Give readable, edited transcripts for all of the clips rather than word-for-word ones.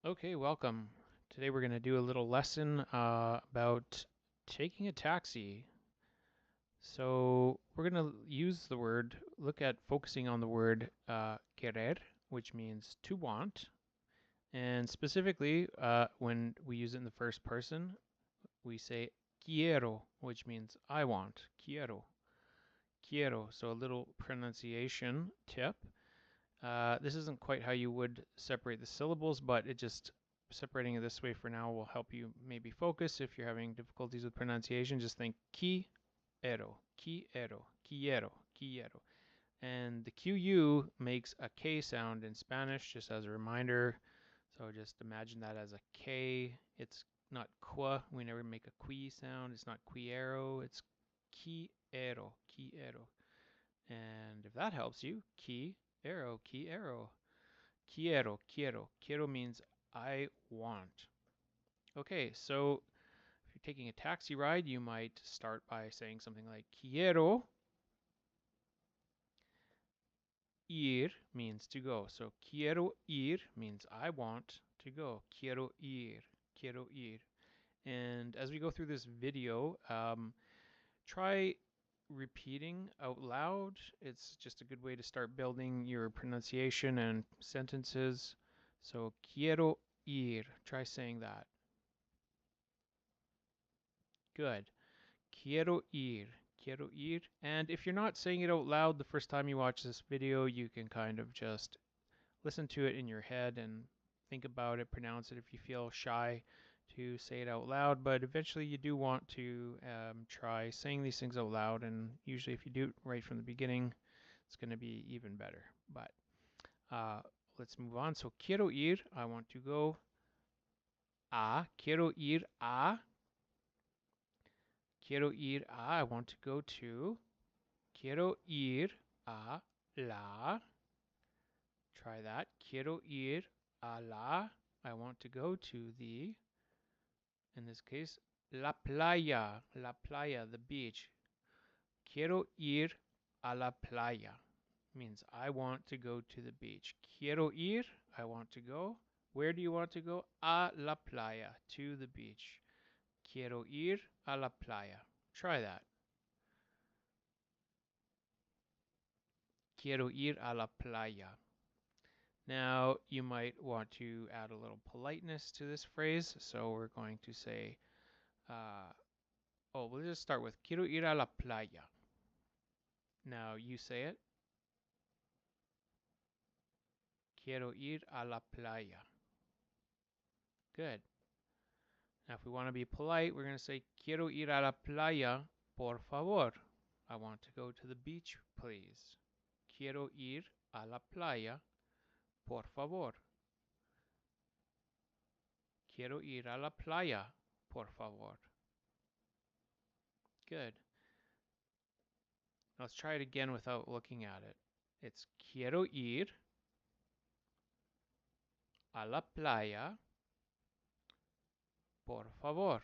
Okay, welcome. Today we're going to do a little lesson about taking a taxi. So we're going to use the word, look at focusing on the word querer, which means to want. And specifically, when we use it in the first person, we say quiero, which means I want. Quiero. Quiero. So a little pronunciation tip. This isn't quite how you would separate the syllables, but it just separating it this way for now will help you maybe focus. If you're having difficulties with pronunciation, just think quiero, quiero, quiero, quiero. And the QU makes a K sound in Spanish, just as a reminder. So just imagine that as a K. It's not qua. We never make a qui sound. It's not quiero. It's quiero, quiero. And if that helps you, quiero, quiero. Quiero, quiero. Quiero means I want. Okay, so if you're taking a taxi ride, you might start by saying something like quiero ir means to go. So quiero ir means I want to go. Quiero ir, quiero ir. And as we go through this video, try repeating out loud. It's just a good way to start building your pronunciation and sentences. So quiero ir. Try saying that. Good. Quiero ir. Quiero ir. And if you're not saying it out loud the first time you watch this video, you can kind of just listen to it in your head and think about it, pronounce it if you feel shy to say it out loud. But eventually you do want to try saying these things out loud. And usually if you do it right from the beginning, it's going to be even better. But uh, let's move on. So quiero ir, I want to go. A, quiero ir a. Quiero ir a, I want to go to. Quiero ir a la. Try that. Quiero ir a la. I want to go to the, in this case, la playa. La playa, the beach. Quiero ir a la playa means I want to go to the beach. Quiero ir, I want to go. Where do you want to go? A la playa, to the beach. Quiero ir a la playa. Try that. Quiero ir a la playa. Now, you might want to add a little politeness to this phrase. So we're going to say, we'll just start with quiero ir a la playa. Now you say it. Quiero ir a la playa. Good. Now, if we want to be polite, we're going to say quiero ir a la playa, por favor. I want to go to the beach, please. Quiero ir a la playa, por favor. Quiero ir a la playa, por favor. Good. Now let's try it again without looking at it. It's quiero ir a la playa, por favor.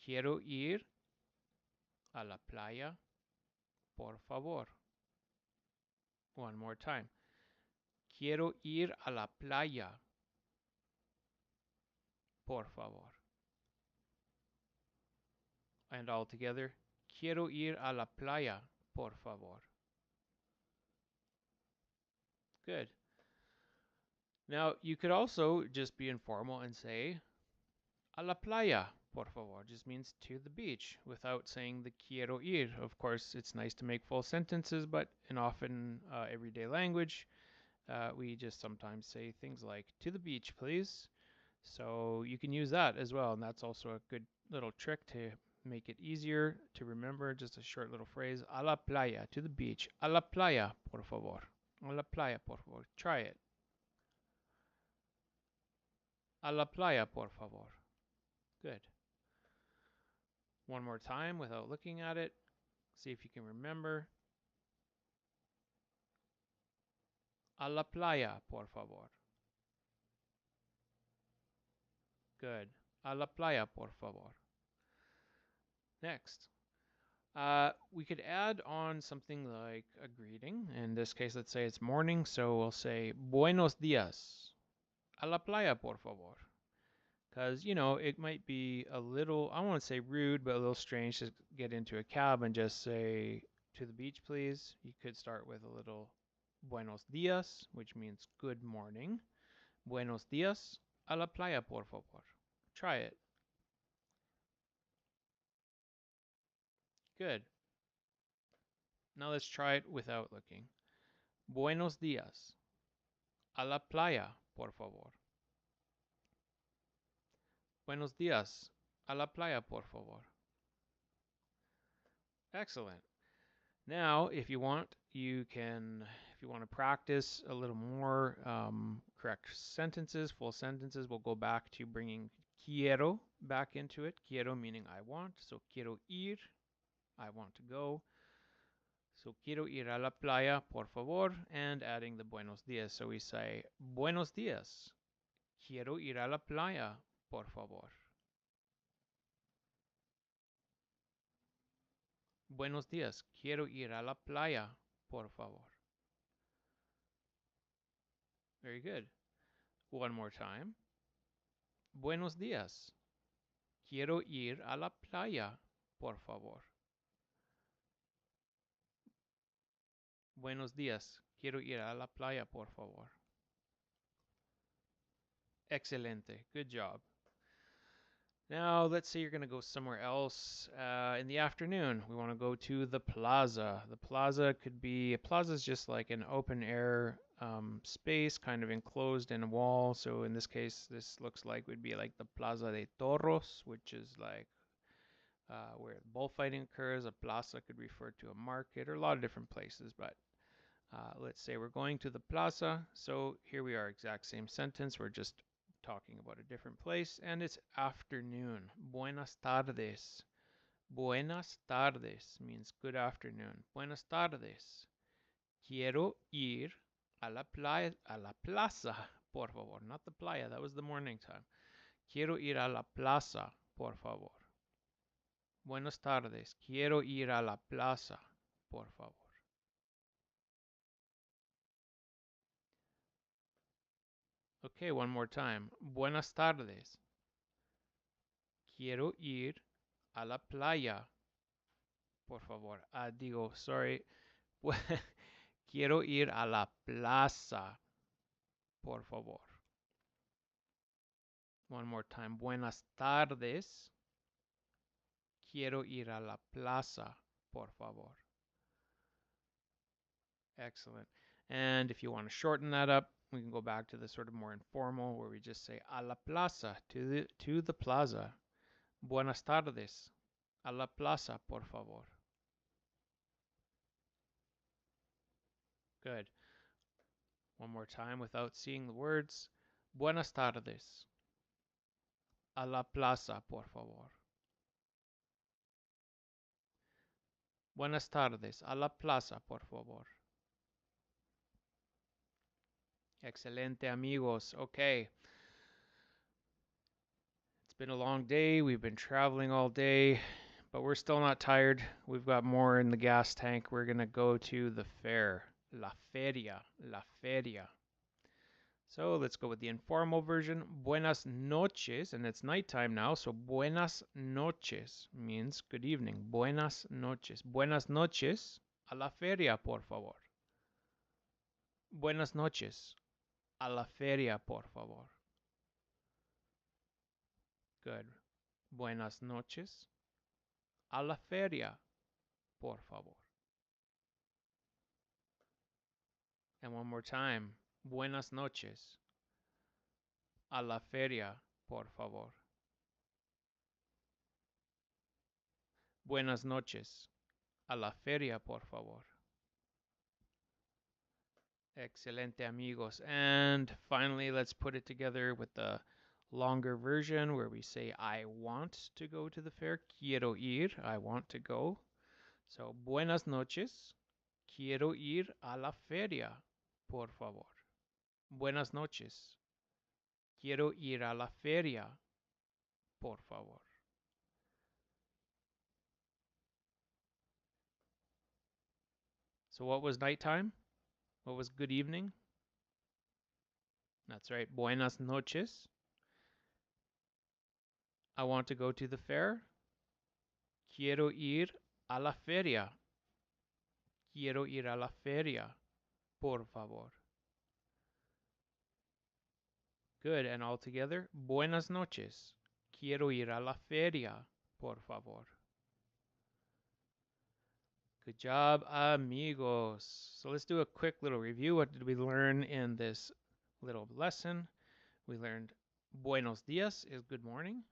Quiero ir a la playa, por favor. One more time. Quiero ir a la playa, por favor. And all together, quiero ir a la playa, por favor. Good. Now, you could also just be informal and say, a la playa, por favor. Just means to the beach without saying the quiero ir. Of course, it's nice to make full sentences, but in often everyday language, we just sometimes say things like, to the beach, please. So you can use that as well, and that's also a good little trick to make it easier to remember. Just a short little phrase, a la playa, to the beach. A la playa, por favor. A la playa, por favor. Try it. A la playa, por favor. Good. One more time without looking at it. See if you can remember. A la playa, por favor. Good. A la playa, por favor. Next. We could add on something like a greeting. In this case, let's say it's morning, so we'll say Buenos días. A la playa, por favor. Because, you know, it might be a little, I don't want to say rude, but a little strange to get into a cab and just say, to the beach, please. You could start with a little Buenos días, which means good morning. Buenos días. A la playa, por favor. Try it. Good. Now let's try it without looking. Buenos días. A la playa, por favor. Buenos días. A la playa, por favor. Excellent. Now, if you want, if you want to practice a little more correct sentences, full sentences, we'll go back to bringing quiero back into it. Quiero meaning I want. So quiero ir, I want to go. So quiero ir a la playa, por favor, and adding the buenos días. So we say, buenos días. Quiero ir a la playa, por favor. Buenos días. Quiero ir a la playa, por favor. Very good. One more time. Buenos días. Quiero ir a la playa, por favor. Buenos días. Quiero ir a la playa, por favor. Excelente. Good job. Now, let's say you're going to go somewhere else in the afternoon. We want to go to the plaza. The plaza could be, a plaza is just like an open air space, kind of enclosed in a wall. So in this case, this looks like would be like the Plaza de Toros, which is like where bullfighting occurs. A plaza could refer to a market or a lot of different places, but let's say we're going to the plaza. So here we are, exact same sentence. We're just talking about a different place, and it's afternoon. Buenas tardes. Buenas tardes means good afternoon. Buenas tardes. Quiero ir a la playa, a la plaza, por favor. Not the playa, that was the morning time. Quiero ir a la plaza, por favor. Buenas tardes. Quiero ir a la plaza, por favor. Okay, one more time. Buenas tardes. Quiero ir a la playa, por favor. Sorry. Quiero ir a la plaza, por favor. One more time. Buenas tardes. Quiero ir a la plaza, por favor. Excellent. And if you want to shorten that up, we can go back to the sort of more informal where we just say a la plaza, to the plaza. Buenas tardes. A la plaza, por favor. Good. One more time without seeing the words. Buenas tardes. A la plaza, por favor. Buenas tardes. A la plaza, por favor. Excelente, amigos. Okay. It's been a long day. We've been traveling all day, but we're still not tired. We've got more in the gas tank. We're going to go to the fair. La feria. La feria. So let's go with the informal version. Buenas noches, and it's nighttime now, so buenas noches means good evening. Buenas noches. Buenas noches a la feria, por favor. Buenas noches a la feria, por favor. Good. Buenas noches a la feria, por favor. And one more time. Buenas noches a la feria, por favor. Buenas noches a la feria, por favor. Excelente, amigos. And finally, let's put it together with the longer version where we say I want to go to the fair. Quiero ir. I want to go. So, buenas noches. Quiero ir a la feria, por favor. Buenas noches. Quiero ir a la feria, por favor. So what was nighttime? What was good evening? That's right, buenas noches. I want to go to the fair. Quiero ir a la feria. Quiero ir a la feria, por favor. Good, and all together, buenas noches. Quiero ir a la feria, por favor. Good job, amigos. So let's do a quick little review. What did we learn in this little lesson? We learned buenos dias is good morning.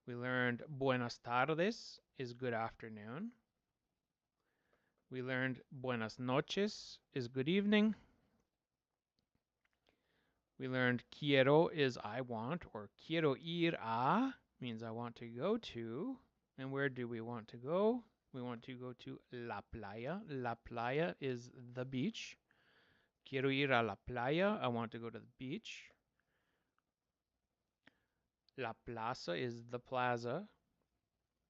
We learned buenas tardes is good afternoon. We learned buenas noches is good evening. We learned quiero is I want, or quiero ir a means I want to go to. And where do we want to go? We want to go to la playa. La playa is the beach. Quiero ir a la playa. I want to go to the beach. La plaza is the plaza.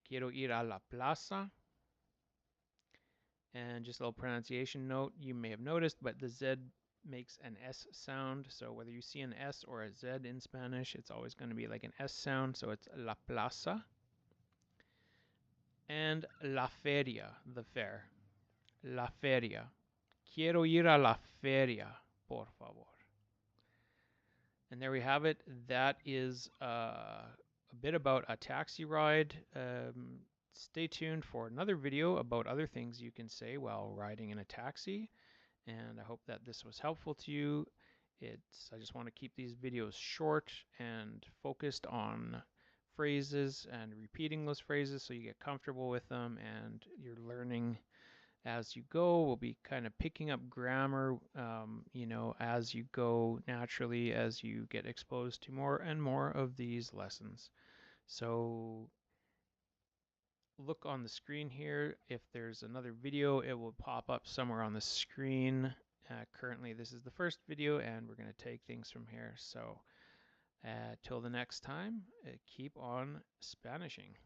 Quiero ir a la plaza. And just a little pronunciation note, you may have noticed, but the Z makes an S sound. So whether you see an S or a Z in Spanish, it's always going to be like an S sound. So it's la plaza. And la feria, the fair. La feria. Quiero ir a la feria, por favor. And there we have it. That is a bit about a taxi ride. Stay tuned for another video about other things you can say while riding in a taxi. And I hope that this was helpful to you. I just want to keep these videos short and focused on phrases and repeating those phrases so you get comfortable with them and you're learning as you go. We'll be kind of picking up grammar, as you go naturally as you get exposed to more and more of these lessons. So look on the screen here. If there's another video, it will pop up somewhere on the screen. Currently, this is the first video, and we're going to take things from here. So till the next time, keep on Spanishing.